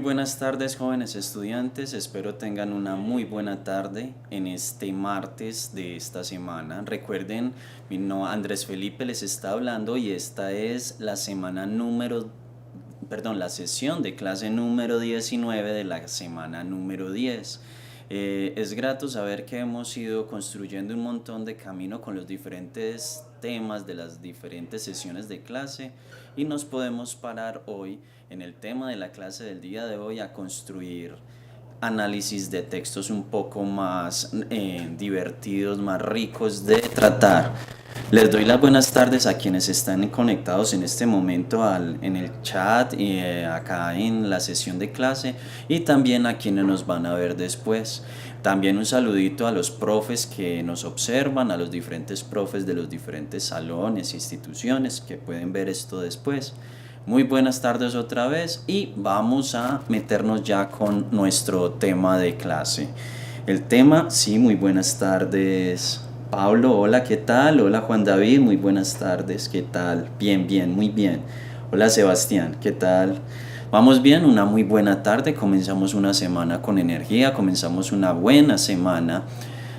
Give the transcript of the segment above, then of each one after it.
buenas tardes, jóvenes estudiantes. Espero tengan una muy buena tarde en este martes de esta semana. Recuerden, Andrés Felipe les está hablando y esta es la sesión de clase número 19 de la semana número 10. Es grato saber que hemos ido construyendo un montón de camino con los diferentes temas de las diferentes sesiones de clase y nos podemos parar hoy en el tema de la clase del día de hoy a construir análisis de textos un poco más divertidos, más ricos de tratar. Les doy las buenas tardes a quienes están conectados en este momento en el chat y acá en la sesión de clase y también a quienes nos van a ver después. También un saludito a los profes que nos observan, a los diferentes profes de los diferentes salones e instituciones que pueden ver esto después. Muy buenas tardes otra vez y vamos a meternos ya con nuestro tema de clase. El tema, sí, muy buenas tardes. Pablo, hola, ¿qué tal? Hola Juan David, muy buenas tardes, ¿qué tal? Bien, bien, muy bien. Hola Sebastián, ¿qué tal? Vamos bien, una muy buena tarde, comenzamos una semana con energía, comenzamos una buena semana.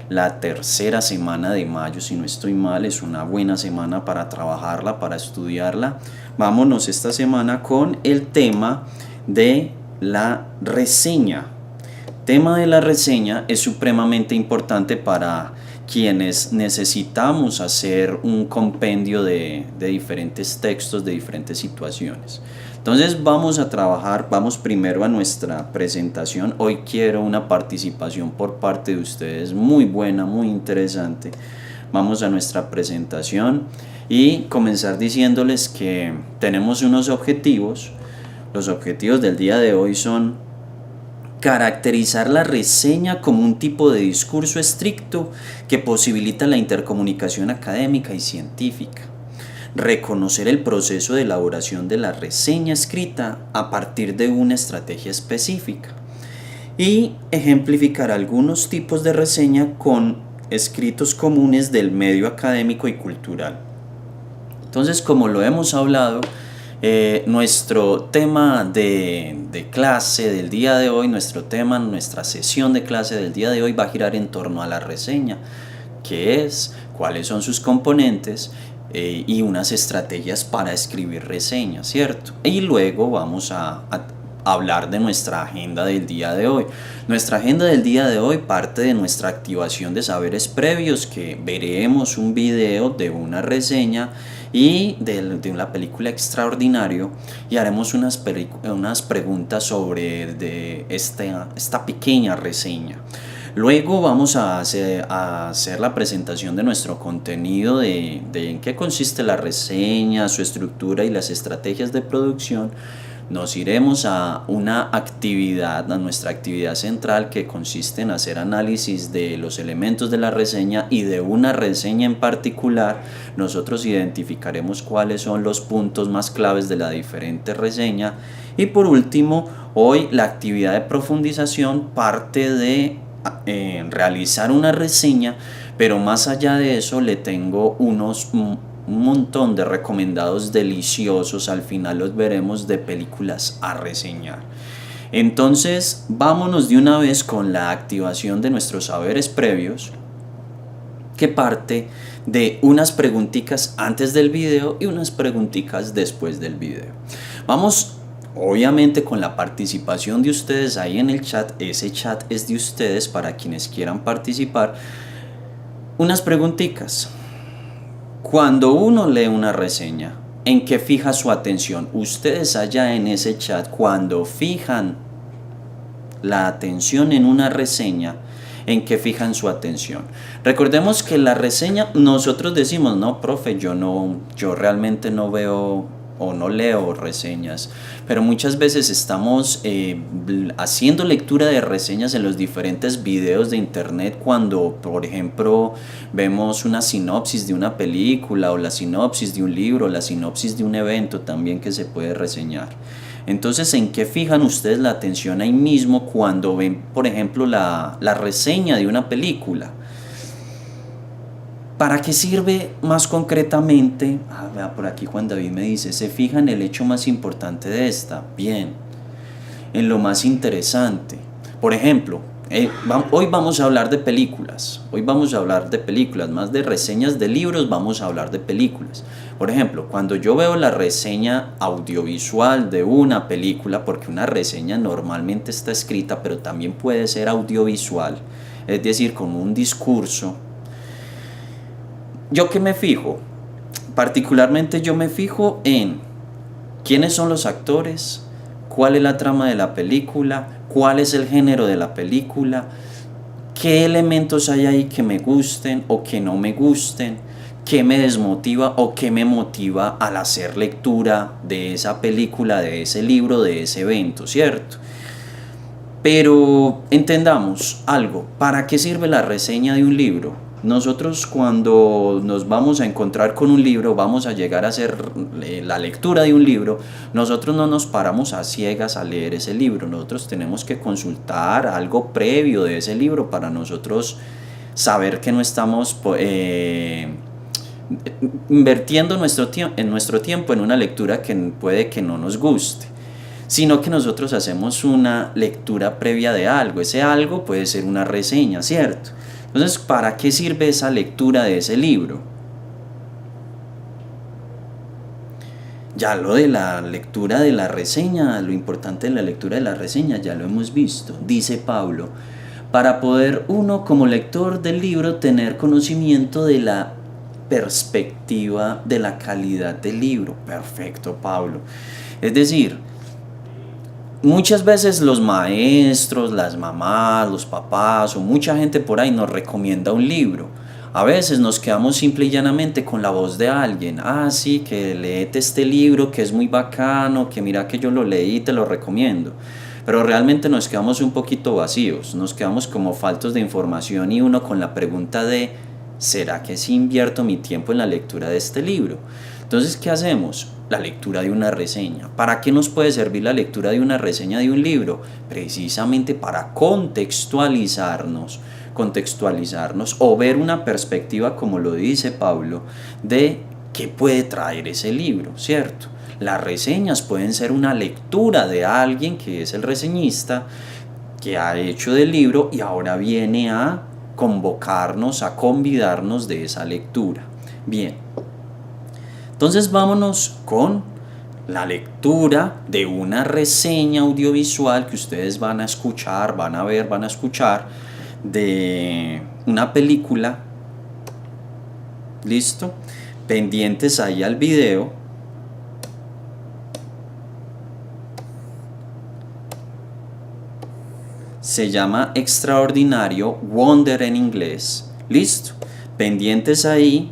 La tercera semana de mayo, si no estoy mal, es una buena semana para trabajarla, para estudiarla. Vámonos esta semana con el tema de la reseña. El tema de la reseña es supremamente importante para quienes necesitamos hacer un compendio de diferentes textos, de diferentes situaciones. Entonces vamos a trabajar, vamos primero a nuestra presentación. Hoy quiero una participación por parte de ustedes muy buena, muy interesante. Vamos a nuestra presentación y comenzar diciéndoles que tenemos unos objetivos. Los objetivos del día de hoy son caracterizar la reseña como un tipo de discurso estricto que posibilita la intercomunicación académica y científica. Reconocer el proceso de elaboración de la reseña escrita a partir de una estrategia específica y ejemplificar algunos tipos de reseña con escritos comunes del medio académico y cultural. Entonces, como lo hemos hablado, nuestro tema de clase del día de hoy, nuestra sesión de clase del día de hoy va a girar en torno a la reseña, qué es, cuáles son sus componentes y unas estrategias para escribir reseñas, ¿cierto? Y luego vamos a hablar de nuestra agenda del día de hoy. Nuestra agenda del día de hoy parte de nuestra activación de saberes previos, que veremos un video de una reseña y de la película Extraordinario y haremos unas preguntas sobre esta pequeña reseña. Luego vamos a hacer la presentación de nuestro contenido, de en qué consiste la reseña, su estructura y las estrategias de producción. Nos iremos a nuestra actividad central, que consiste en hacer análisis de los elementos de la reseña y de una reseña en particular. Nosotros identificaremos cuáles son los puntos más claves de la diferente reseña. Y por último, hoy la actividad de profundización parte de realizar una reseña, pero más allá de eso le tengo un montón de recomendados deliciosos. Al final los veremos, de películas a reseñar. Entonces vámonos de una vez con la activación de nuestros saberes previos, que parte de unas preguntitas antes del video y unas preguntitas después del video. Vamos obviamente con la participación de ustedes ahí en el chat. Ese chat es de ustedes para quienes quieran participar. Unas preguntitas. Cuando uno lee una reseña, ¿en qué fija su atención? Ustedes allá en ese chat, cuando fijan la atención en una reseña, ¿en qué fijan su atención? Recordemos que la reseña, nosotros decimos, no, profe, yo realmente no veo o no leo reseñas, pero muchas veces estamos haciendo lectura de reseñas en los diferentes videos de internet, cuando por ejemplo vemos una sinopsis de una película o la sinopsis de un libro, la sinopsis de un evento también que se puede reseñar. Entonces, ¿en qué fijan ustedes la atención ahí mismo cuando ven, por ejemplo, la reseña de una película? ¿Para qué sirve más concretamente? Vea, por aquí Juan David me dice, ¿se fija en el hecho más importante de esta? Bien. en lo más interesante. Por ejemplo, hoy vamos a hablar de películas, hoy vamos a hablar de películas, más de reseñas de libros, vamos a hablar de películas. Por ejemplo, cuando yo veo la reseña audiovisual de una película, porque una reseña normalmente está escrita, pero también puede ser audiovisual, es decir, como un discurso, ¿yo qué me fijo? Particularmente yo me fijo en quiénes son los actores, cuál es la trama de la película, cuál es el género de la película, qué elementos hay ahí que me gusten o que no me gusten, qué me desmotiva o qué me motiva al hacer lectura de esa película, de ese libro, de ese evento, ¿cierto? Pero entendamos algo, ¿para qué sirve la reseña de un libro? Nosotros cuando nos vamos a encontrar con un libro, vamos a llegar a hacer la lectura de un libro, nosotros no nos paramos a ciegas a leer ese libro, nosotros tenemos que consultar algo previo de ese libro para nosotros saber que no estamos invirtiendo nuestro tiempo en una lectura que puede que no nos guste, sino que nosotros hacemos una lectura previa de algo. Ese algo puede ser una reseña, ¿cierto? Entonces, ¿para qué sirve esa lectura de ese libro? Ya lo de la lectura de la reseña, lo importante de la lectura de la reseña, ya lo hemos visto. Dice Pablo, para poder uno como lector del libro tener conocimiento de la perspectiva de la calidad del libro. Perfecto, Pablo. Es decir, muchas veces los maestros, las mamás, los papás o mucha gente por ahí nos recomienda un libro. A veces nos quedamos simple y llanamente con la voz de alguien. Ah, sí, que léete este libro que es muy bacano, que mira que yo lo leí y te lo recomiendo. Pero realmente nos quedamos un poquito vacíos, nos quedamos como faltos de información y uno con la pregunta de ¿será que sí invierto mi tiempo en la lectura de este libro? Entonces, ¿qué hacemos? La lectura de una reseña. ¿Para qué nos puede servir la lectura de una reseña de un libro? Precisamente para contextualizarnos o ver una perspectiva, como lo dice Pablo, de qué puede traer ese libro, ¿cierto? Las reseñas pueden ser una lectura de alguien que es el reseñista, que ha hecho del libro y ahora viene a convocarnos, a convidarnos de esa lectura. Bien, entonces vámonos con la lectura de una reseña audiovisual que ustedes van a escuchar, van a ver, van a escuchar de una película. ¿Listo? Pendientes ahí al video. Se llama Extraordinario, Wonder en inglés. ¿Listo? Pendientes ahí.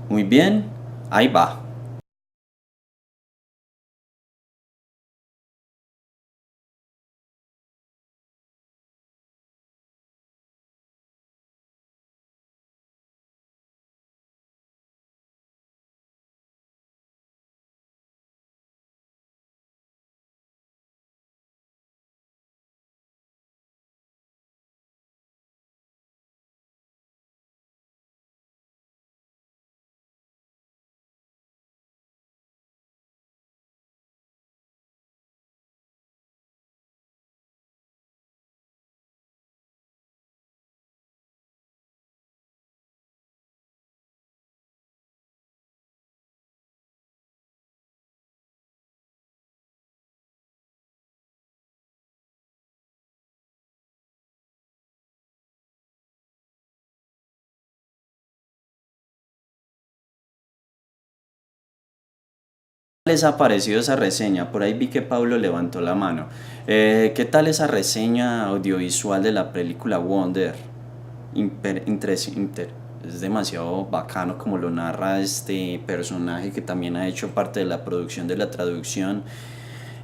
Muy bien. Ahí va. ¿Qué les ha parecido esa reseña? Por ahí vi que Pablo levantó la mano. ¿Qué tal esa reseña audiovisual de la película Wonder? Es demasiado bacano como lo narra este personaje que también ha hecho parte de la producción de la traducción.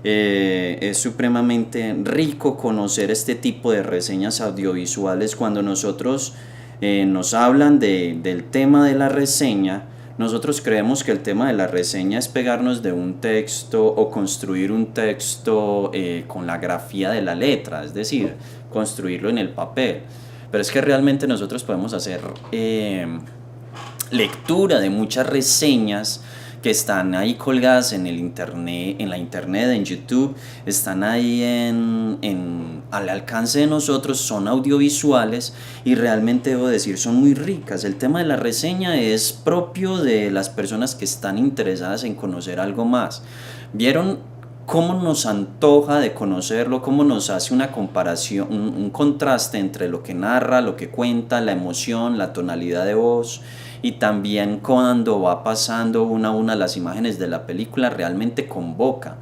Es supremamente rico conocer este tipo de reseñas audiovisuales cuando nosotros nos hablan del tema de la reseña. Nosotros creemos que el tema de la reseña es pegarnos de un texto o construir un texto con la grafía de la letra, es decir, construirlo en el papel. Pero es que realmente nosotros podemos hacer lectura de muchas reseñas que están ahí colgadas en el internet, en la internet, en YouTube, están ahí al alcance de nosotros, son audiovisuales y realmente debo decir son muy ricas. El tema de la reseña es propio de las personas que están interesadas en conocer algo más. ¿Vieron cómo nos antoja de conocerlo, cómo nos hace una comparación, un contraste entre lo que narra, lo que cuenta, la emoción, la tonalidad de voz? Y también cuando va pasando una a una las imágenes de la película, realmente convoca.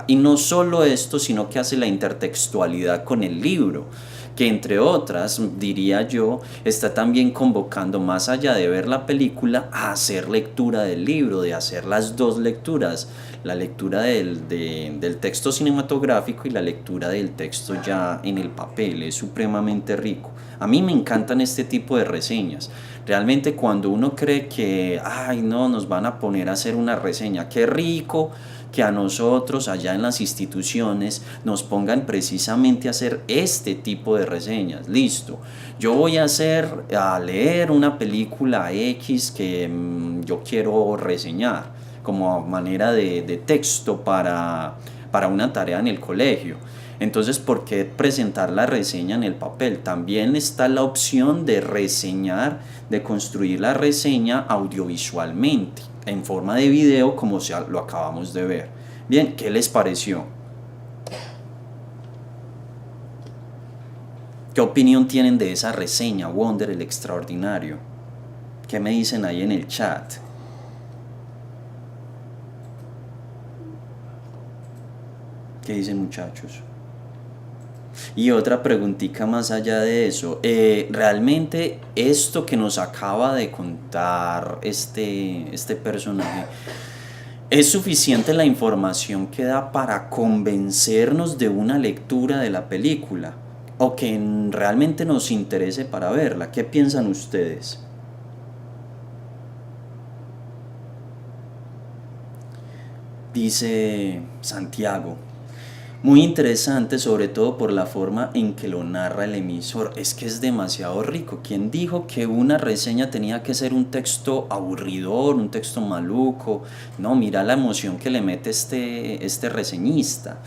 Y no solo esto, sino que hace la intertextualidad con el libro, que entre otras, diría yo, está también convocando más allá de ver la película a hacer lectura del libro, de hacer las dos lecturas, la lectura del texto cinematográfico y la lectura del texto ya en el papel. Es supremamente rico. A mí me encantan este tipo de reseñas. Realmente cuando uno cree que, ay no, nos van a poner a hacer una reseña, qué rico que a nosotros allá en las instituciones nos pongan precisamente a hacer este tipo de reseñas. Listo, yo voy a leer una película X que yo quiero reseñar como manera de texto para una tarea en el colegio. Entonces, ¿por qué presentar la reseña en el papel? También está la opción de reseñar, de construir la reseña audiovisualmente, en forma de video, como lo acabamos de ver. Bien, ¿qué les pareció? ¿Qué opinión tienen de esa reseña, Wonder el Extraordinario? ¿Qué me dicen ahí en el chat? ¿Qué dicen, muchachos? Y otra preguntita más allá de eso, realmente esto que nos acaba de contar este personaje, ¿es suficiente la información que da para convencernos de una lectura de la película? ¿O que realmente nos interese para verla? ¿Qué piensan ustedes? Dice Santiago. Muy interesante, sobre todo por la forma en que lo narra el emisor. Es que es demasiado rico. ¿Quién dijo que una reseña tenía que ser un texto aburridor, un texto maluco? No, mira la emoción que le mete este reseñista,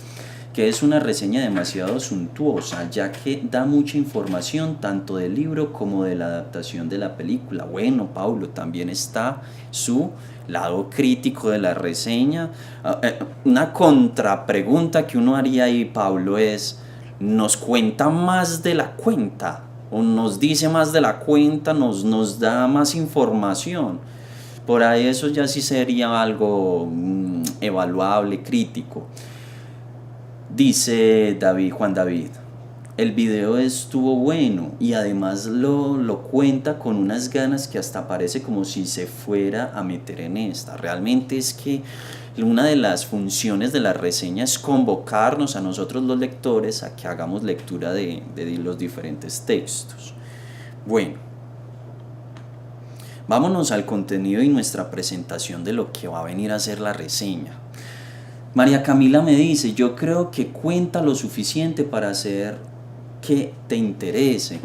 que es una reseña demasiado suntuosa, ya que da mucha información tanto del libro como de la adaptación de la película. Bueno, Paulo, también está su lado crítico de la reseña. Una contrapregunta que uno haría ahí, Paulo, es, ¿nos cuenta más de la cuenta? ¿O nos dice más de la cuenta? ¿Nos da más información? Por ahí eso ya sí sería algo evaluable, crítico. Dice Juan David, el video estuvo bueno y además lo cuenta con unas ganas que hasta parece como si se fuera a meter en esta. Realmente es que una de las funciones de la reseña es convocarnos a nosotros los lectores a que hagamos lectura de los diferentes textos. Bueno, vámonos al contenido y nuestra presentación de lo que va a venir a ser la reseña. María Camila me dice, yo creo que cuenta lo suficiente para hacer que te interese.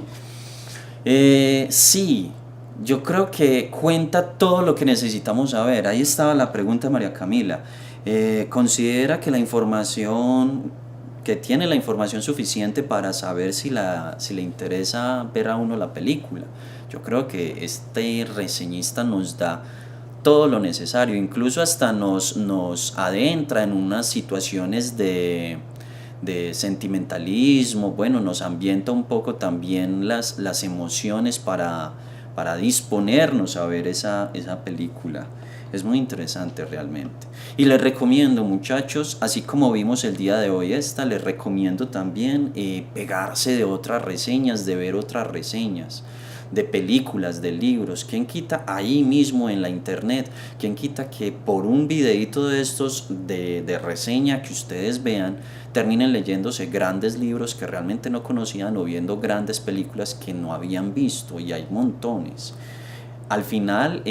Sí, yo creo que cuenta todo lo que necesitamos saber. Ahí estaba la pregunta de María Camila. ¿Considera que la información, que tiene la información suficiente para saber si le interesa ver a uno la película? Yo creo que este reseñista nos da todo lo necesario, incluso hasta nos adentra en unas situaciones de sentimentalismo. Bueno, nos ambienta un poco también las emociones para disponernos a ver esa película. Es muy interesante realmente. Y les recomiendo, muchachos, así como vimos el día de hoy les recomiendo también pegarse de otras reseñas, de ver otras reseñas de películas, de libros. ¿Quién quita ahí mismo en la internet? ¿Quién quita que por un videito de estos de reseña que ustedes vean terminen leyéndose grandes libros que realmente no conocían o viendo grandes películas que no habían visto? Y hay montones. Al final,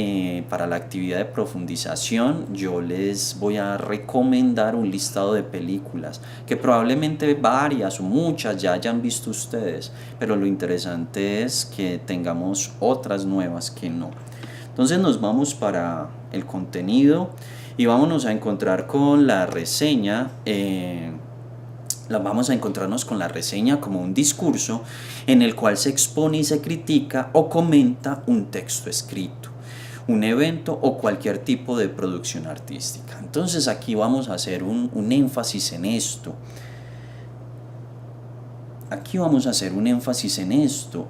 para la actividad de profundización, yo les voy a recomendar un listado de películas que probablemente varias o muchas ya hayan visto ustedes, pero lo interesante es que tengamos otras nuevas que no. Entonces nos vamos para el contenido y vámonos a encontrar con la reseña. Vamos a encontrarnos con la reseña como un discurso en el cual se expone y se critica o comenta un texto escrito, un evento o cualquier tipo de producción artística. Entonces aquí vamos a hacer un énfasis en esto. Aquí vamos a hacer un énfasis en esto,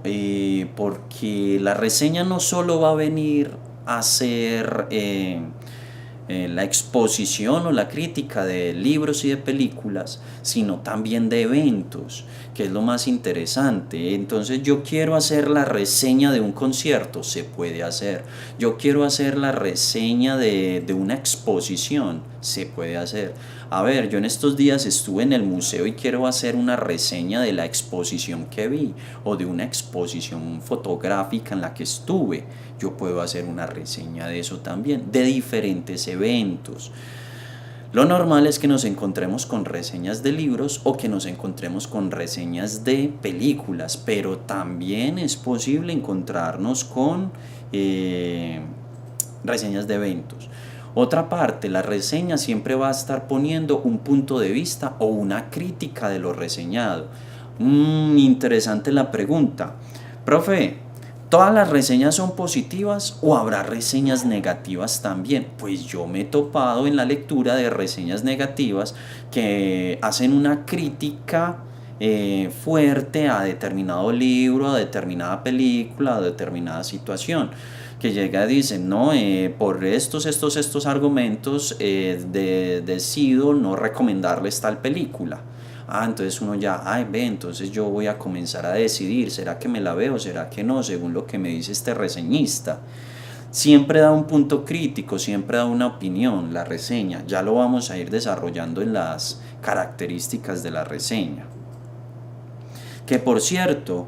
porque la reseña no solo va a venir a ser la exposición o la crítica de libros y de películas, sino también de eventos, que es lo más interesante. Entonces yo quiero hacer la reseña de un concierto, se puede hacer. Yo quiero hacer la reseña de una exposición, se puede hacer. A ver, yo en estos días estuve en el museo y quiero hacer una reseña de la exposición que vi o de una exposición fotográfica en la que estuve. Yo puedo hacer una reseña de eso también, de diferentes eventos. Lo normal es que nos encontremos con reseñas de libros o que nos encontremos con reseñas de películas, pero también es posible encontrarnos con reseñas de eventos. Otra parte, la reseña siempre va a estar poniendo un punto de vista o una crítica de lo reseñado. Interesante la pregunta. Profe, ¿todas las reseñas son positivas o habrá reseñas negativas también? Pues yo me he topado en la lectura de reseñas negativas que hacen una crítica fuerte a determinado libro, a determinada película, a determinada situación. Que llega y dice, no, por estos argumentos decido no recomendarles tal película. Entonces uno ya, ve, entonces yo voy a comenzar a decidir, ¿será que me la veo? ¿Será que no? Según lo que me dice este reseñista. Siempre da un punto crítico, siempre da una opinión, la reseña. Ya lo vamos a ir desarrollando en las características de la reseña. Que por cierto,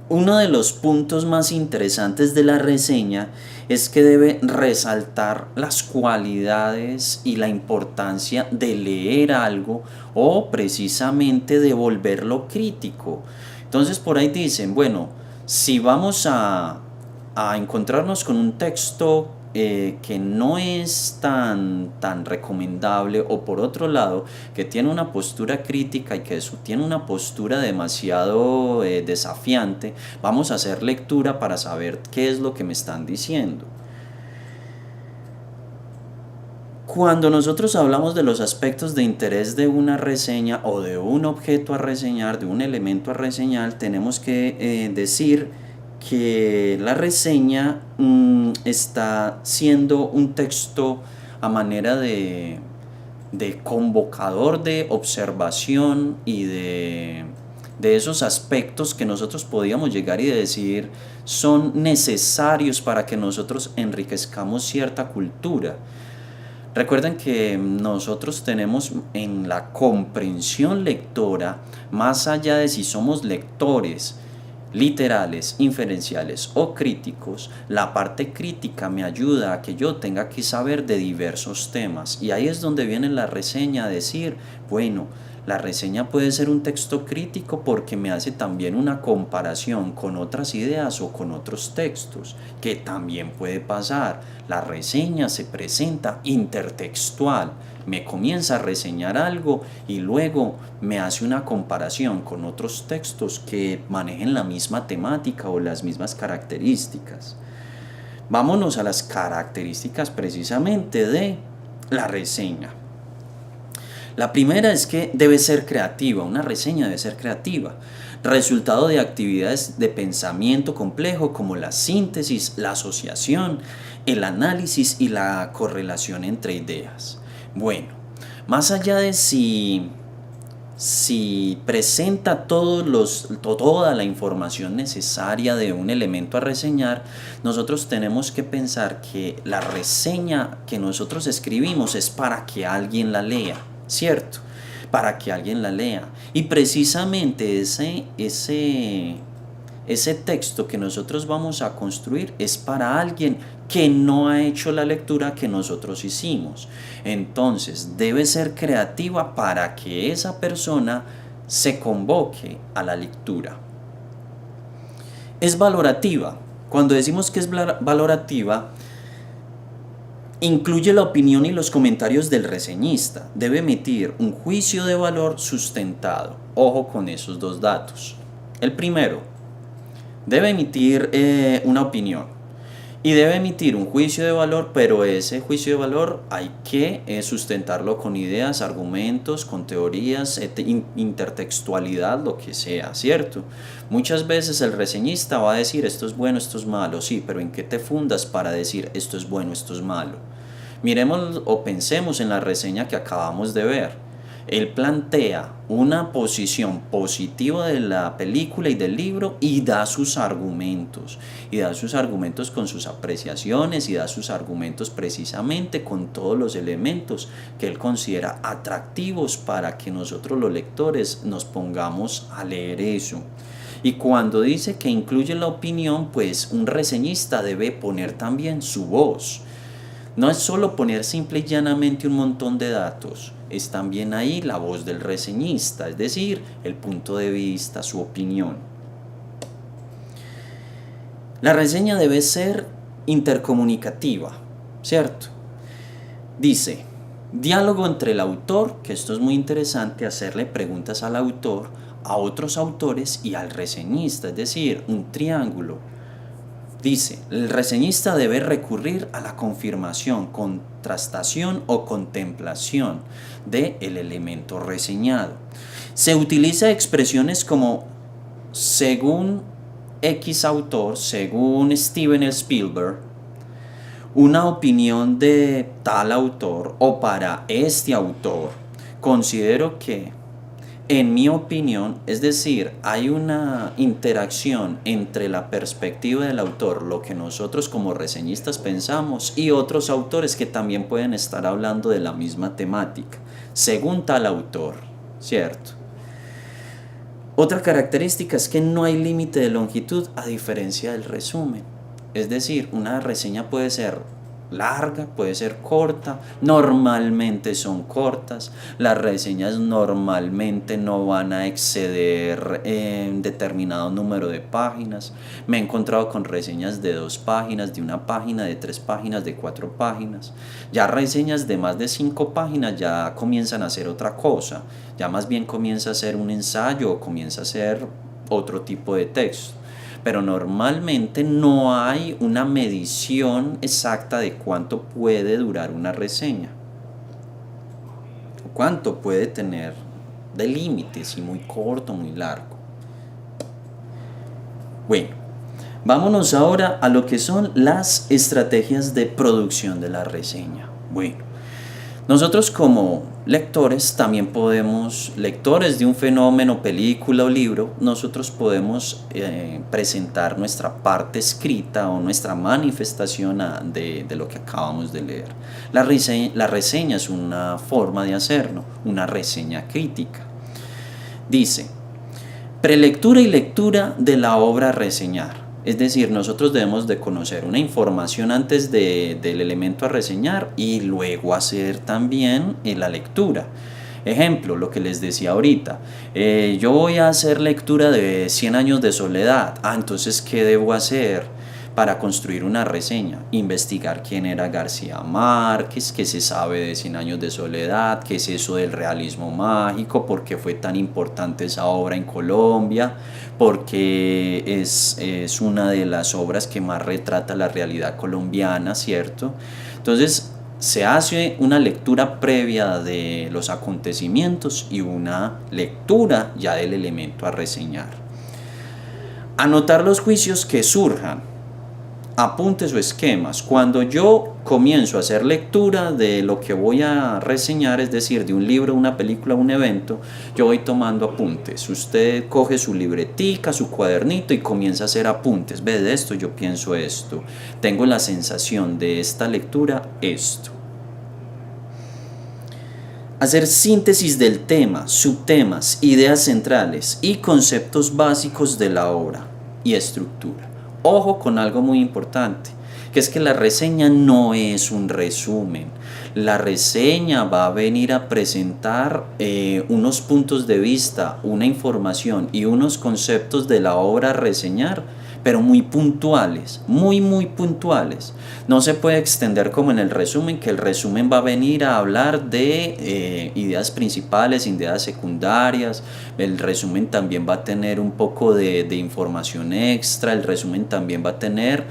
uno de los puntos más interesantes de la reseña es que debe resaltar las cualidades y la importancia de leer algo o precisamente de volverlo crítico. Entonces por ahí dicen, bueno, si vamos a encontrarnos con un texto que no es tan recomendable, o por otro lado que tiene una postura crítica y que tiene una postura demasiado desafiante, vamos a hacer lectura para saber qué es lo que me están diciendo. Cuando nosotros hablamos de los aspectos de interés de una reseña o de un objeto a reseñar, de un elemento a reseñar, tenemos que decir que la reseña está siendo un texto a manera de convocador de observación y de esos aspectos que nosotros podíamos llegar y decir son necesarios para que nosotros enriquezcamos cierta cultura. Recuerden que nosotros tenemos en la comprensión lectora, más allá de si somos lectores literales, inferenciales o críticos, la parte crítica me ayuda a que yo tenga que saber de diversos temas. Y ahí es donde viene la reseña a decir, bueno, la reseña puede ser un texto crítico porque me hace también una comparación con otras ideas o con otros textos, que también puede pasar. La reseña se presenta intertextual, me comienza a reseñar algo y luego me hace una comparación con otros textos que manejen la misma temática o las mismas características. Vámonos a las características precisamente de la reseña. La primera es que debe ser creativa, una reseña debe ser creativa, resultado de actividades de pensamiento complejo como la síntesis, la asociación, el análisis y la correlación entre ideas. Bueno, más allá de si presenta toda la información necesaria de un elemento a reseñar, nosotros tenemos que pensar que la reseña que nosotros escribimos es para que alguien la lea, ¿cierto? Para que alguien la lea. Y precisamente ese texto que nosotros vamos a construir es para alguien que no ha hecho la lectura que nosotros hicimos. Entonces debe ser creativa para que esa persona se convoque a la lectura. Es valorativa. Cuando decimos que es valorativa, incluye la opinión y los comentarios del reseñista. Debe emitir un juicio de valor sustentado. Ojo con esos dos datos. El primero, debe emitir una opinión y debe emitir un juicio de valor, pero ese juicio de valor hay que sustentarlo con ideas, argumentos, con teorías, intertextualidad, lo que sea, ¿cierto? Muchas veces el reseñista va a decir esto es bueno, esto es malo, sí, pero ¿en qué te fundas para decir esto es bueno, esto es malo? Miremos o pensemos en la reseña que acabamos de ver. Él plantea una posición positiva de la película y del libro y da sus argumentos. Y da sus argumentos con sus apreciaciones y da sus argumentos precisamente con todos los elementos que él considera atractivos para que nosotros los lectores nos pongamos a leer eso. Y cuando dice que incluye la opinión, pues un reseñista debe poner también su voz. No es solo poner simple y llanamente un montón de datos, es también ahí la voz del reseñista, es decir, el punto de vista, su opinión. La reseña debe ser intercomunicativa, ¿cierto? Dice, diálogo entre el autor, que esto es muy interesante, hacerle preguntas al autor, a otros autores y al reseñista, es decir, un triángulo. Dice, el reseñista debe recurrir a la confirmación, contrastación o contemplación del elemento reseñado. Se utiliza expresiones como según X autor, según Steven Spielberg, una opinión de tal autor o para este autor. Considero que en mi opinión, es decir, hay una interacción entre la perspectiva del autor, lo que nosotros como reseñistas pensamos, y otros autores que también pueden estar hablando de la misma temática, según tal autor, ¿cierto? Otra característica es que no hay límite de longitud a diferencia del resumen. Es decir, una reseña puede ser larga, puede ser corta, normalmente son cortas, las reseñas normalmente no van a exceder determinado número de páginas. Me he encontrado con reseñas de 2 páginas, de 1 página, de 3 páginas, de 4 páginas. Ya reseñas de más de 5 páginas ya comienzan a ser otra cosa, ya más bien comienza a ser un ensayo o comienza a ser otro tipo de texto. Pero normalmente no hay una medición exacta de cuánto puede durar una reseña, cuánto puede tener de límites, si muy corto, muy largo. Bueno, vámonos ahora a lo que son las estrategias de producción de la reseña. Bueno, nosotros como lectores también podemos, lectores de un fenómeno, película o libro, nosotros podemos presentar nuestra parte escrita o nuestra manifestación de lo que acabamos de leer. La reseña es una forma de hacerlo, una reseña crítica. Dice, prelectura y lectura de la obra a reseñar. Es decir, nosotros debemos de conocer una información antes del elemento a reseñar y luego hacer también la lectura. Ejemplo, lo que les decía ahorita, yo voy a hacer lectura de 100 años de soledad. Entonces, ¿qué debo hacer para construir una reseña? Investigar quién era García Márquez, qué se sabe de 100 años de soledad, qué es eso del realismo mágico, por qué fue tan importante esa obra en Colombia, porque es una de las obras que más retrata la realidad colombiana, ¿cierto? Entonces, se hace una lectura previa de los acontecimientos y una lectura ya del elemento a reseñar. Anotar los juicios que surjan, apuntes o esquemas. Cuando yo comienzo a hacer lectura de lo que voy a reseñar, es decir, de un libro, una película, un evento, yo voy tomando apuntes. Usted coge su libretica, su cuadernito y comienza a hacer apuntes. Ve, de esto yo pienso esto. Tengo la sensación de esta lectura, esto. Hacer síntesis del tema, subtemas, ideas centrales y conceptos básicos de la obra y estructura. Ojo con algo muy importante, que es que la reseña no es un resumen. La reseña va a venir a presentar unos puntos de vista, una información y unos conceptos de la obra a reseñar, pero muy puntuales, muy muy puntuales. No se puede extender como en el resumen, que el resumen va a venir a hablar de ideas principales, ideas secundarias. El resumen también va a tener un poco de información extra. El resumen también va a tener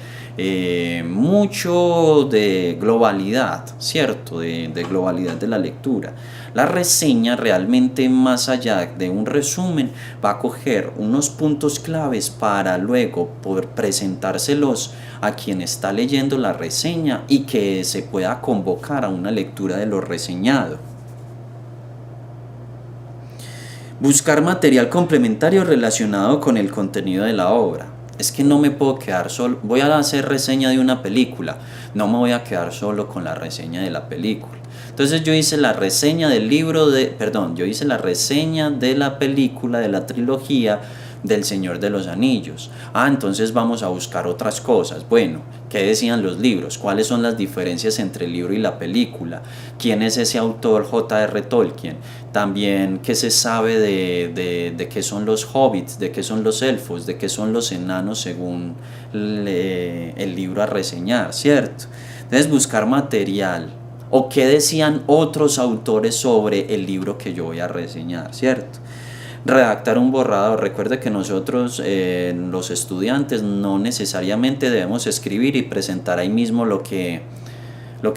mucho de globalidad, ¿cierto? De globalidad de la lectura. La reseña realmente, más allá de un resumen, va a coger unos puntos claves para luego poder presentárselos a quien está leyendo la reseña y que se pueda convocar a una lectura de lo reseñado. Buscar material complementario relacionado con el contenido de la obra. Es que no me puedo quedar solo. Voy a hacer reseña de una película. No me voy a quedar solo con la reseña de la película. Entonces yo hice la reseña del libro de, perdón, yo hice la reseña de la película, de la trilogía del Señor de los Anillos. Entonces vamos a buscar otras cosas. Bueno, ¿qué decían los libros? ¿Cuáles son las diferencias entre el libro y la película? ¿Quién es ese autor J.R. Tolkien? También, ¿qué se sabe de qué son los hobbits, de qué son los elfos, de qué son los enanos según el libro a reseñar, ¿cierto? Entonces buscar material o qué decían otros autores sobre el libro que yo voy a reseñar, ¿cierto? Redactar un borrador. Recuerde que nosotros, los estudiantes, no necesariamente debemos escribir y presentar ahí mismo lo que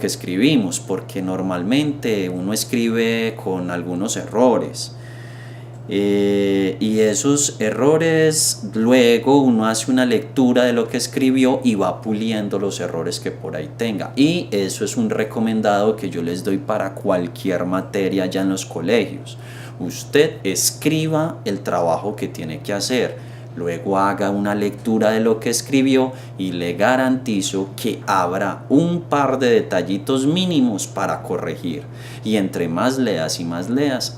escribimos, porque normalmente uno escribe con algunos errores. Y esos errores, luego uno hace una lectura de lo que escribió y va puliendo los errores que por ahí tenga. Y eso es un recomendado que yo les doy para cualquier materia ya en los colegios. Usted escriba el trabajo que tiene que hacer, luego haga una lectura de lo que escribió y le garantizo que habrá un par de detallitos mínimos para corregir. Y entre más leas,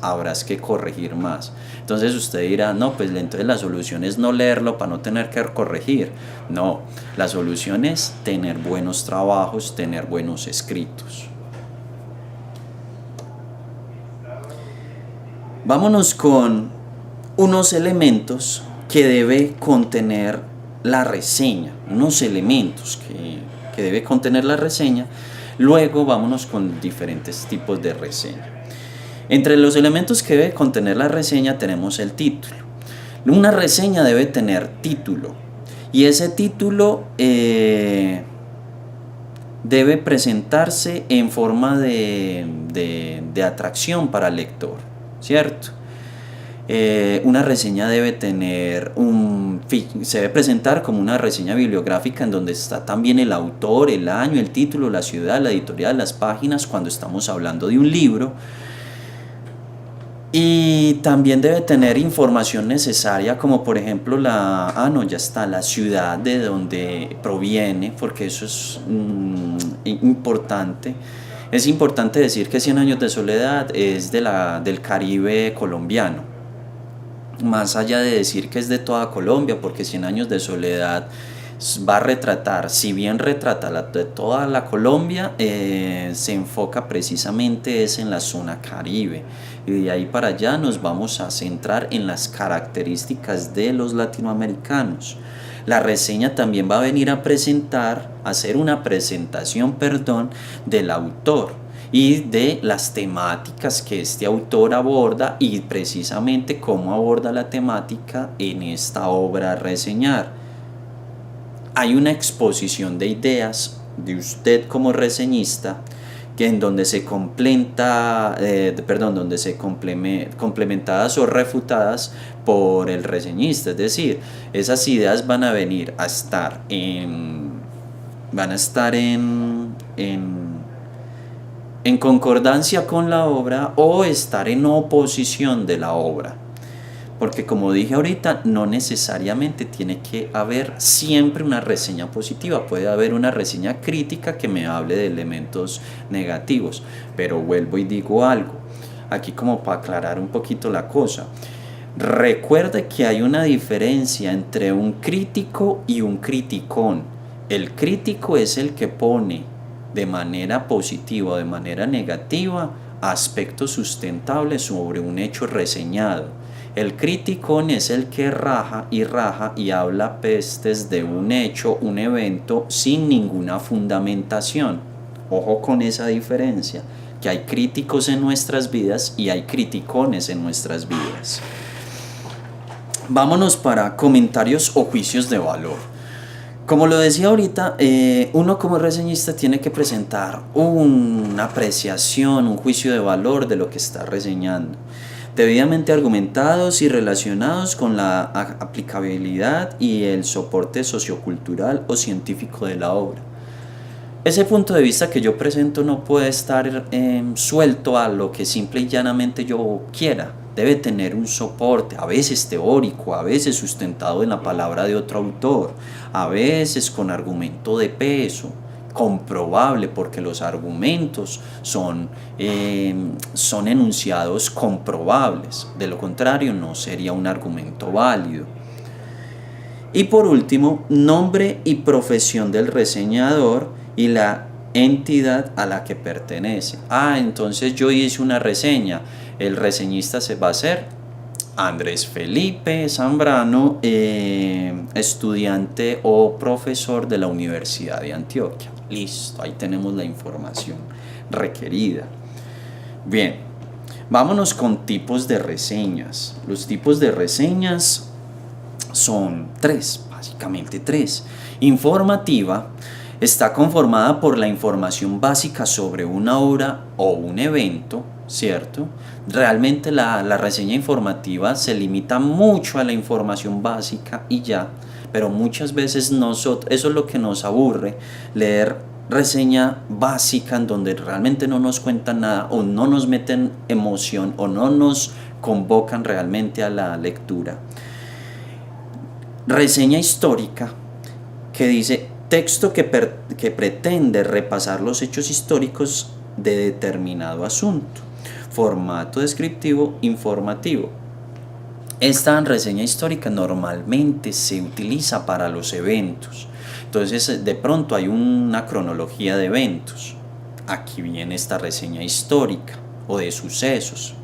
habrás que corregir más. Entonces usted dirá, no, pues entonces la solución es no leerlo para no tener que corregir. No, la solución es tener buenos trabajos, tener buenos escritos. Vámonos con unos elementos que debe contener la reseña, unos elementos que debe contener la reseña. Luego vámonos con diferentes tipos de reseña. Entre los elementos que debe contener la reseña tenemos el título. Una reseña debe tener título y ese título debe presentarse en forma de atracción para el lector, ¿cierto? Una reseña debe tener se debe presentar como una reseña bibliográfica en donde está también el autor, el año, el título, la ciudad, la editorial, las páginas, cuando estamos hablando de un libro. Y también debe tener información necesaria, como por ejemplo la ciudad de donde proviene, porque eso es importante. Es importante decir que Cien años de soledad es del Caribe colombiano. Más allá de decir que es de toda Colombia, porque Cien años de soledad va a retratar, si bien retrata de toda la Colombia, se enfoca precisamente es en la zona Caribe. Y de ahí para allá nos vamos a centrar en las características de los latinoamericanos. La reseña también va a venir a hacer una presentación, del autor y de las temáticas que este autor aborda y precisamente cómo aborda la temática en esta obra a reseñar. Hay una exposición de ideas de usted como reseñista en donde se complementadas o refutadas por el reseñista, es decir, esas ideas van a estar en concordancia con la obra o estar en oposición de la obra. Porque como dije ahorita, no necesariamente tiene que haber siempre una reseña positiva. Puede haber una reseña crítica que me hable de elementos negativos. Pero vuelvo y digo algo, aquí como para aclarar un poquito la cosa. Recuerde que hay una diferencia entre un crítico y un criticón. El crítico es el que pone de manera positiva o de manera negativa aspectos sustentables sobre un hecho reseñado. El criticón es el que raja y habla pestes de un hecho, un evento, sin ninguna fundamentación. Ojo con esa diferencia, que hay críticos en nuestras vidas y hay criticones en nuestras vidas. Vámonos para comentarios o juicios de valor. Como lo decía ahorita, uno como reseñista tiene que presentar una apreciación, un juicio de valor de lo que está reseñando, debidamente argumentados y relacionados con la aplicabilidad y el soporte sociocultural o científico de la obra. Ese punto de vista que yo presento no puede estar suelto a lo que simple y llanamente yo quiera. Debe tener un soporte, a veces teórico, a veces sustentado en la palabra de otro autor, a veces con argumento de peso, comprobable, porque los argumentos son enunciados comprobables. De lo contrario, no sería un argumento válido. Y por último, nombre y profesión del reseñador y la entidad a la que pertenece. Entonces yo hice una reseña. El reseñista se va a hacer Andrés Felipe Zambrano, estudiante o profesor de la Universidad de Antioquia. Listo, ahí tenemos la información requerida. Bien, vámonos con tipos de reseñas. Los tipos de reseñas son tres, básicamente tres. Informativa está conformada por la información básica sobre una obra o un evento, ¿cierto? Realmente la reseña informativa se limita mucho a la información básica y ya, pero muchas veces eso es lo que nos aburre, leer reseña básica en donde realmente no nos cuentan nada o no nos meten emoción o no nos convocan realmente a la lectura. Reseña histórica, que dice texto que pretende repasar los hechos históricos de determinado asunto. Formato descriptivo informativo. Esta reseña histórica normalmente se utiliza para los eventos. Entonces, de pronto hay una cronología de eventos. Aquí viene esta reseña histórica o de sucesos.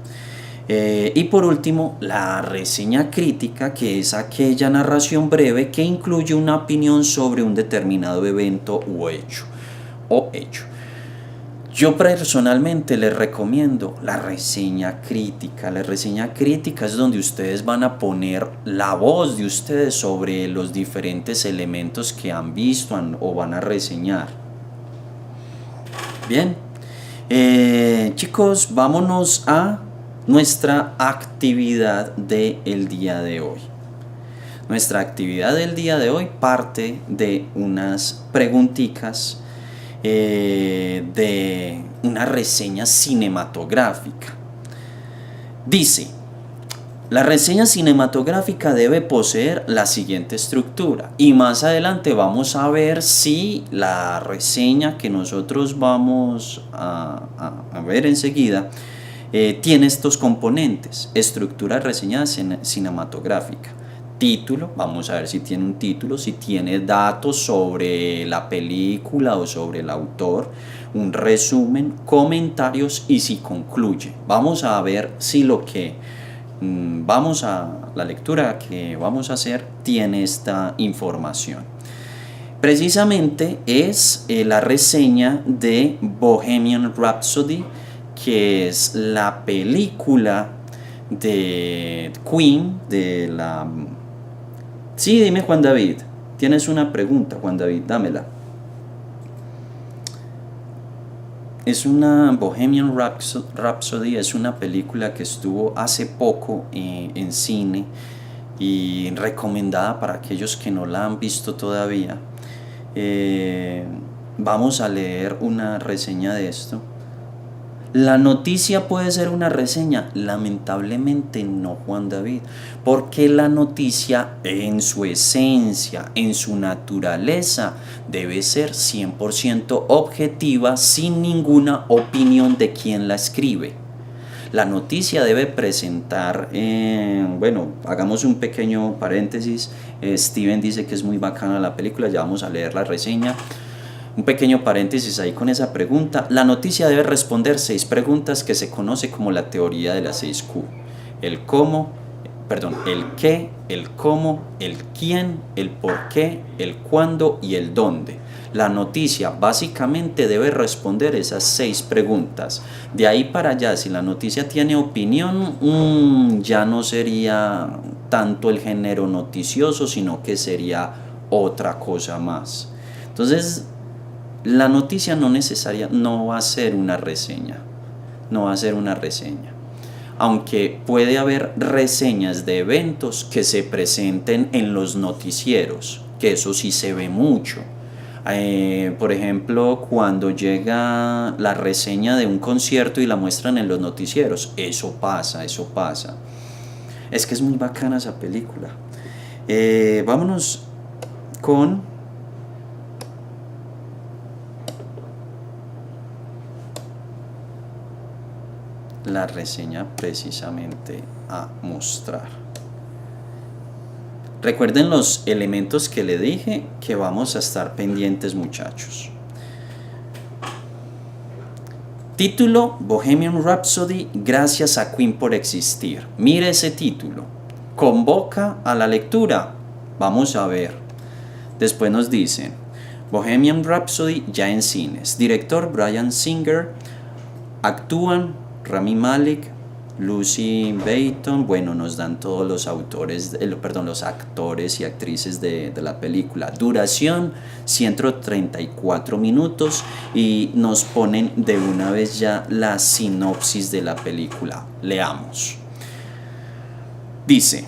Y por último, la reseña crítica, que es aquella narración breve que incluye una opinión sobre un determinado evento o hecho. Yo personalmente les recomiendo la reseña crítica. La reseña crítica es donde ustedes van a poner la voz de ustedes sobre los diferentes elementos que han visto o van a reseñar. Bien, chicos, vámonos a nuestra actividad del día de hoy. Nuestra actividad del día de hoy parte de unas preguntitas de una reseña cinematográfica. Dice, la reseña cinematográfica debe poseer la siguiente estructura, y más adelante vamos a ver si la reseña que nosotros vamos a ver enseguida tiene estos componentes. Estructura de reseña cinematográfica. Título, vamos a ver si tiene un título, si tiene datos sobre la película o sobre el autor, un resumen, comentarios y si concluye. Vamos a ver si la lectura que vamos a hacer tiene esta información. Precisamente es la reseña de Bohemian Rhapsody, que es la película de Queen, de la... Sí, dime, Juan David. Tienes una pregunta, Juan David, dámela. Es una Bohemian Rhapsody, es una película que estuvo hace poco en cine y recomendada para aquellos que no la han visto todavía. Vamos a leer una reseña de esto. ¿La noticia puede ser una reseña? Lamentablemente no, Juan David, porque la noticia en su esencia, en su naturaleza, debe ser 100% objetiva, sin ninguna opinión de quien la escribe. La noticia debe presentar, hagamos un pequeño paréntesis. Steven dice que es muy bacana la película, ya vamos a leer la reseña. Un pequeño paréntesis ahí con esa pregunta. La noticia debe responder 6 preguntas que se conoce como la teoría de las 6 Q. El cómo, el qué, el cómo, el quién, el por qué, el cuándo y el dónde. La noticia básicamente debe responder esas 6 preguntas. De ahí para allá, si la noticia tiene opinión, ya no sería tanto el género noticioso, sino que sería otra cosa más. Entonces, la noticia no va a ser una reseña, no va a ser una reseña. Aunque puede haber reseñas de eventos que se presenten en los noticieros, que eso sí se ve mucho. Por ejemplo, cuando llega la reseña de un concierto y la muestran en los noticieros, eso pasa, eso pasa. Es que es muy bacana esa película. Vámonos con la reseña precisamente a mostrar. Recuerden los elementos que le dije que vamos a estar pendientes, muchachos. Título: Bohemian Rhapsody, gracias a Queen por existir. Mire ese título. ¿Convoca a la lectura? Vamos a ver. Después nos dicen: Bohemian Rhapsody ya en cines. Director Bryan Singer. Actúan Rami Malek, Lucy Baton. Bueno, nos dan todos los los actores y actrices de la película. Duración 134 minutos y nos ponen de una vez ya la sinopsis de la película. Leamos. Dice: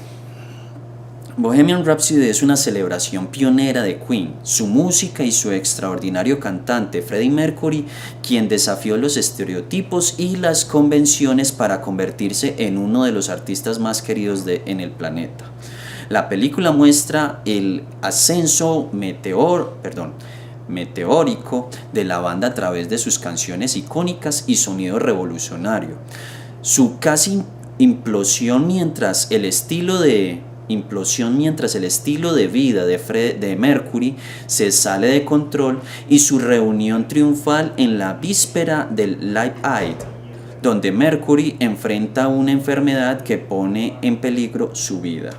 Bohemian Rhapsody es una celebración pionera de Queen, su música y su extraordinario cantante Freddie Mercury, quien desafió los estereotipos y las convenciones para convertirse en uno de los artistas más queridos en el planeta. La película muestra el ascenso meteórico de la banda a través de sus canciones icónicas y sonido revolucionario. Su casi implosión mientras el estilo de vida de Mercury se sale de control y su reunión triunfal en la víspera del Live Aid, donde Mercury enfrenta una enfermedad que pone en peligro su vida.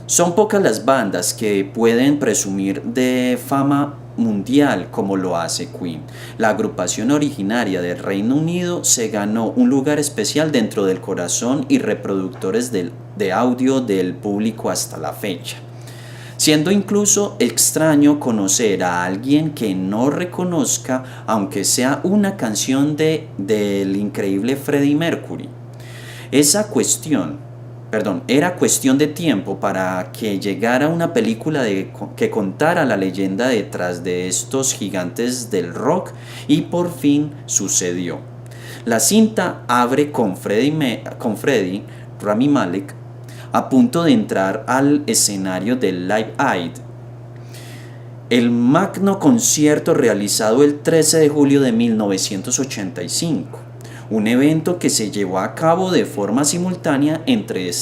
Son pocas las bandas que pueden presumir de fama mundial como lo hace Queen. La agrupación originaria del Reino Unido se ganó un lugar especial dentro del corazón y reproductores de audio del público hasta la fecha, siendo incluso extraño conocer a alguien que no reconozca, aunque sea una canción del increíble Freddie Mercury. Era cuestión de tiempo para que llegara una película que contara la leyenda detrás de estos gigantes del rock, y por fin sucedió. La cinta abre con Rami Malek, a punto de entrar al escenario del Live Aid, el magno concierto realizado el 13 de julio de 1985. Un evento que se llevó a cabo de forma simultánea entre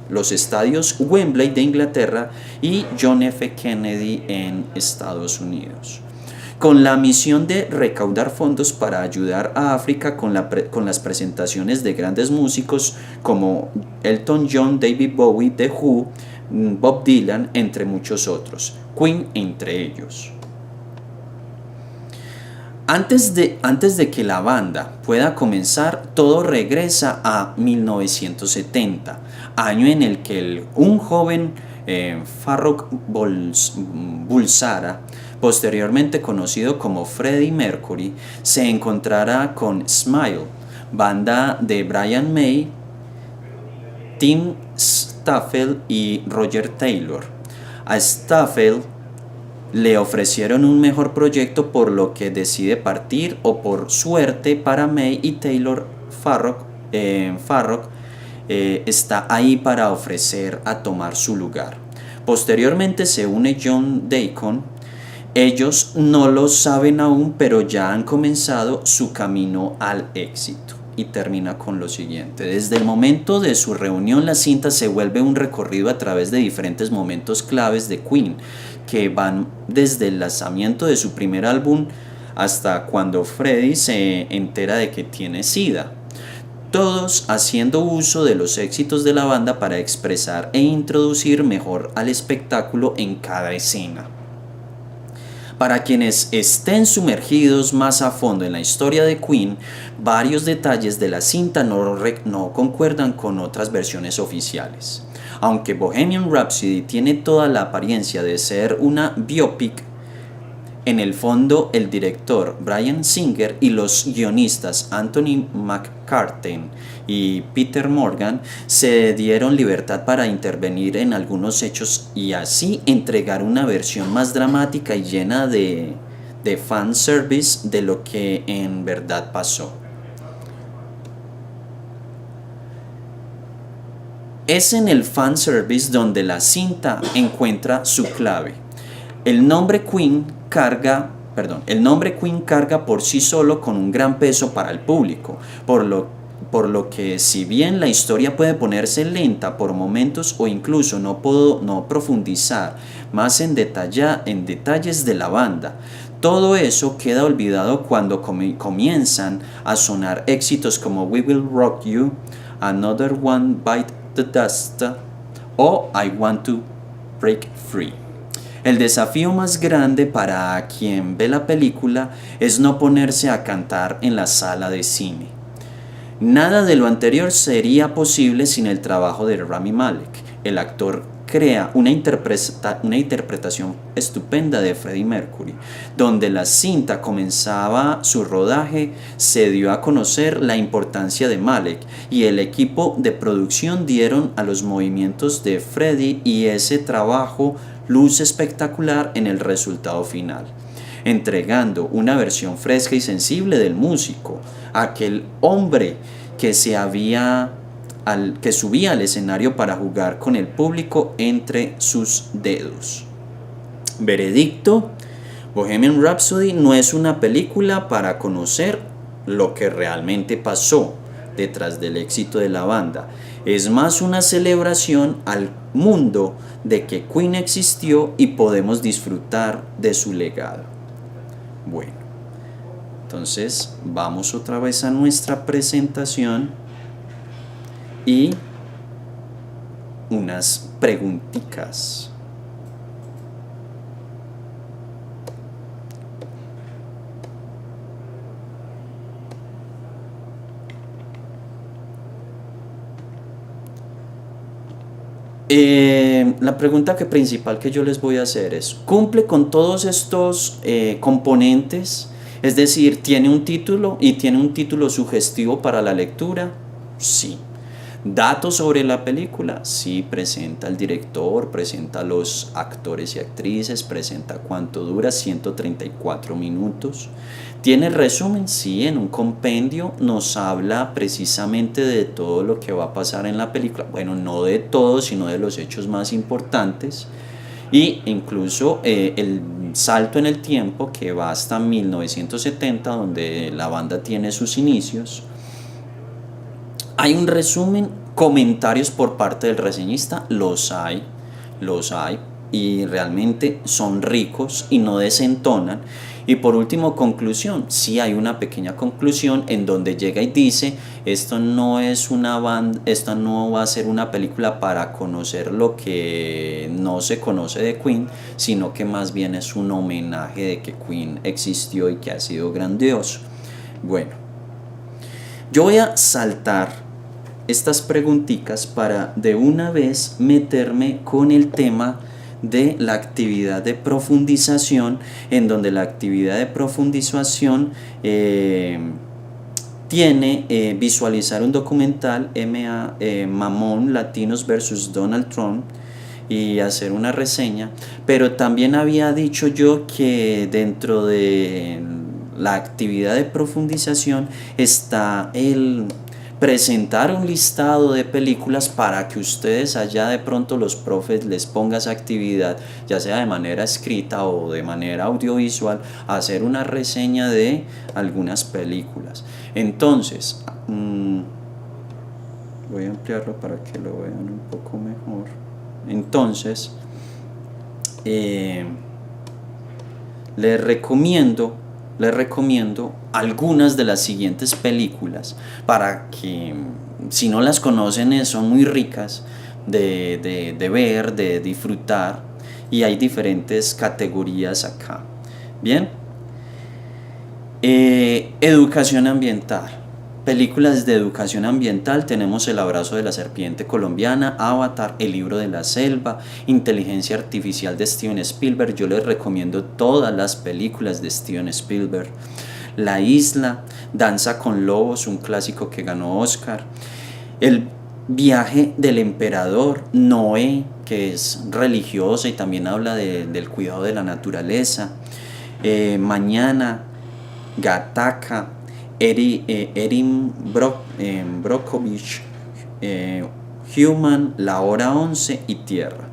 los estadios Wembley de Inglaterra y John F. Kennedy en Estados Unidos, con la misión de recaudar fondos para ayudar a África con las presentaciones de grandes músicos como Elton John, David Bowie, The Who, Bob Dylan, entre muchos otros, Queen entre ellos. Antes de que la banda pueda comenzar, todo regresa a 1970, año en el que un joven Farrokh Bulsara, posteriormente conocido como Freddie Mercury, se encontrará con Smile, banda de Brian May, Tim Staffel y Roger Taylor. A Staffel le ofrecieron un mejor proyecto, por lo que decide partir, o por suerte para May y Taylor, Farrokh está ahí para ofrecer a tomar su lugar. Posteriormente se une John Deacon. Ellos no lo saben aún, pero ya han comenzado su camino al éxito. Y termina con lo siguiente: desde el momento de su reunión, la cinta se vuelve un recorrido a través de diferentes momentos claves de Queen, que van desde el lanzamiento de su primer álbum hasta cuando Freddie se entera de que tiene SIDA. todos haciendo uso de los éxitos de la banda para expresar e introducir mejor al espectáculo en cada escena. Para quienes estén sumergidos más a fondo en la historia de Queen, varios detalles de la cinta no concuerdan con otras versiones oficiales. Aunque Bohemian Rhapsody tiene toda la apariencia de ser una biopic, en el fondo el director Bryan Singer y los guionistas Anthony McCartney y Peter Morgan se dieron libertad para intervenir en algunos hechos y así entregar una versión más dramática y llena de fanservice de lo que en verdad pasó. Es en el fanservice donde la cinta encuentra su clave. El nombre Queen carga por sí solo con un gran peso para el público, por lo que si bien la historia puede ponerse lenta por momentos o incluso no profundizar más en detalles de la banda, todo eso queda olvidado cuando comienzan a sonar éxitos como We Will Rock You, Another One Bite the Dust o I Want to Break Free. El desafío más grande para quien ve la película es no ponerse a cantar en la sala de cine. Nada de lo anterior sería posible sin el trabajo de Rami Malek. El actor crea una interpretación estupenda de Freddie Mercury. Donde la cinta comenzaba su rodaje, se dio a conocer la importancia de Malek y el equipo de producción dieron a los movimientos de Freddie y ese trabajo luz espectacular en el resultado final, entregando una versión fresca y sensible del músico, aquel hombre que subía al escenario para jugar con el público entre sus dedos. Veredicto: Bohemian Rhapsody no es una película para conocer lo que realmente pasó detrás del éxito de la banda. Es más una celebración al mundo de que Queen existió y podemos disfrutar de su legado. Bueno, entonces vamos otra vez a nuestra presentación y unas preguntitas. La pregunta principal que yo les voy a hacer es: ¿cumple con todos estos componentes? Es decir, ¿tiene un título y tiene un título sugestivo para la lectura? Sí. Datos sobre la película: sí, presenta el director, presenta los actores y actrices, presenta cuánto dura, 134 minutos. ¿Tiene resumen? Sí, en un compendio nos habla precisamente de todo lo que va a pasar en la película. Bueno, no de todo, sino de los hechos más importantes. Y incluso el salto en el tiempo que va hasta 1970, donde la banda tiene sus inicios. Hay un resumen, comentarios por parte del reseñista, los hay, y realmente son ricos y no desentonan. Y por último, conclusión: sí hay una pequeña conclusión en donde llega y dice: esto no va a ser una película para conocer lo que no se conoce de Queen, sino que más bien es un homenaje de que Queen existió y que ha sido grandioso. Bueno, yo voy a saltar estas preguntitas para de una vez meterme con el tema de la actividad de profundización, en donde la actividad de profundización tiene visualizar un documental Mamón Latinos versus Donald Trump y hacer una reseña. Pero también había dicho yo que dentro de la actividad de profundización está el presentar un listado de películas para que ustedes allá de pronto los profes les pongan esa actividad, ya sea de manera escrita o de manera audiovisual, hacer una reseña de algunas películas. Entonces, voy a ampliarlo para que lo vean un poco mejor. Entonces, les recomiendo les recomiendo algunas de las siguientes películas para que, si no las conocen, son muy ricas de ver, de disfrutar, y hay diferentes categorías acá. Bien, educación ambiental. Películas de educación ambiental tenemos El abrazo de la serpiente colombiana, Avatar, El libro de la selva, Inteligencia artificial de Steven Spielberg. Yo les recomiendo todas las películas de Steven Spielberg. La isla, Danza con lobos, un clásico que ganó Oscar. El viaje del emperador, Noé, que es religiosa y también habla del cuidado de la naturaleza. Mañana, Gattaca, Erin Brockovich, Human, La Hora 11 y Tierra.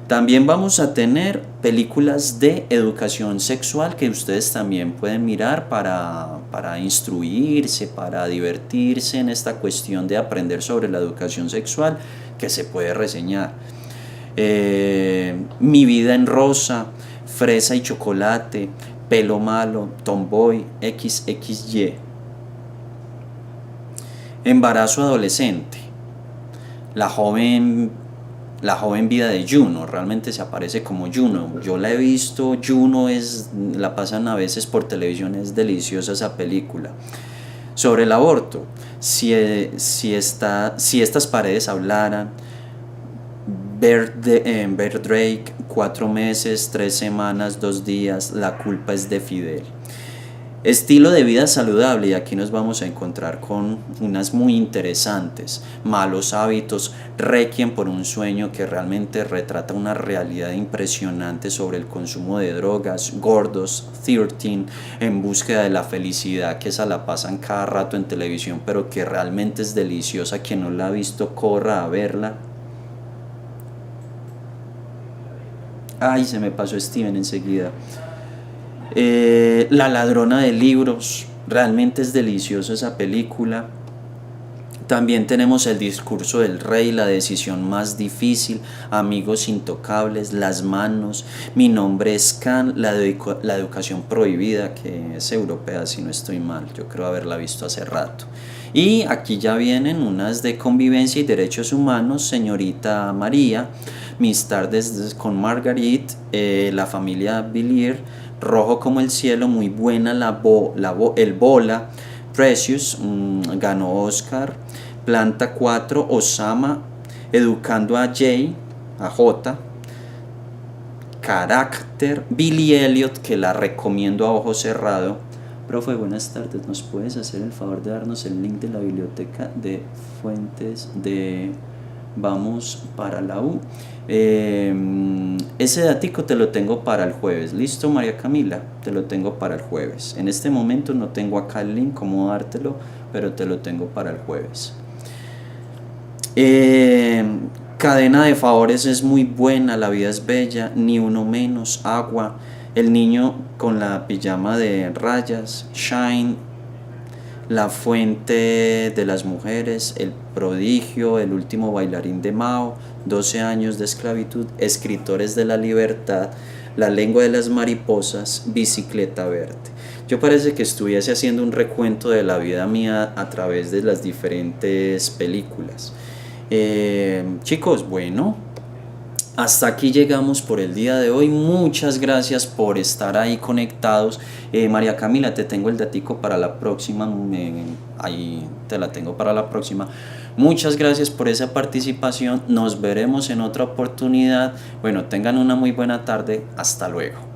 También vamos a tener películas de educación sexual que ustedes también pueden mirar para instruirse, para divertirse en esta cuestión de aprender sobre la educación sexual, que se puede reseñar. Mi vida en rosa, Fresa y chocolate, Pelo malo, Tomboy, XXY. Embarazo adolescente, la joven vida de Juno. Realmente se aparece como Juno. Yo la he visto. Juno la pasan a veces por televisión. Es deliciosa esa película. Sobre el aborto, si estas paredes hablaran. Bear Drake, 4 meses, 3 semanas, 2 días, la culpa es de Fidel. Estilo de vida saludable, y aquí nos vamos a encontrar con unas muy interesantes. Malos hábitos, Requiem por un sueño, que realmente retrata una realidad impresionante sobre el consumo de drogas. Gordos, 13, En búsqueda de la felicidad, que esa la pasan cada rato en televisión, pero que realmente es deliciosa. Quien no la ha visto, corra a verla. Ay, se me pasó Steven enseguida. La ladrona de libros, realmente es deliciosa esa película. También tenemos El discurso del rey, La decisión más difícil, Amigos intocables, Las manos, Mi nombre es Khan, la educación prohibida, que es europea si no estoy mal, yo creo haberla visto hace rato. Y aquí ya vienen unas de convivencia y derechos humanos, Señorita María, Mis tardes con Marguerite, La familia Villiers, Rojo como el cielo, muy buena, El bola, Precious, ganó Oscar. Planta 4, Osama, Educando a J, Carácter, Billy Elliot, que la recomiendo a ojo cerrado. Profe, buenas tardes, ¿nos puedes hacer el favor de darnos el link de la biblioteca de fuentes de Vamos para la U? Ese datico te lo tengo para el jueves. ¿Listo, María Camila? Te lo tengo para el jueves. En este momento no tengo acá el link, cómo dártelo, pero te lo tengo para el jueves. Cadena de favores es muy buena, La vida es bella, Ni uno menos, Agua, El niño con la pijama de rayas, Shine, La fuente de las mujeres, El prodigio, El último bailarín de Mao, 12 años de esclavitud, Escritores de la libertad, La lengua de las mariposas, Bicicleta verde. Yo parece que estuviese haciendo un recuento de la vida mía a través de las diferentes películas. Chicos, bueno, hasta aquí llegamos por el día de hoy. Muchas gracias por estar ahí conectados. María Camila, te tengo el datico para la próxima. Ahí te la tengo para la próxima. Muchas gracias por esa participación. Nos veremos en otra oportunidad. Bueno, tengan una muy buena tarde. Hasta luego.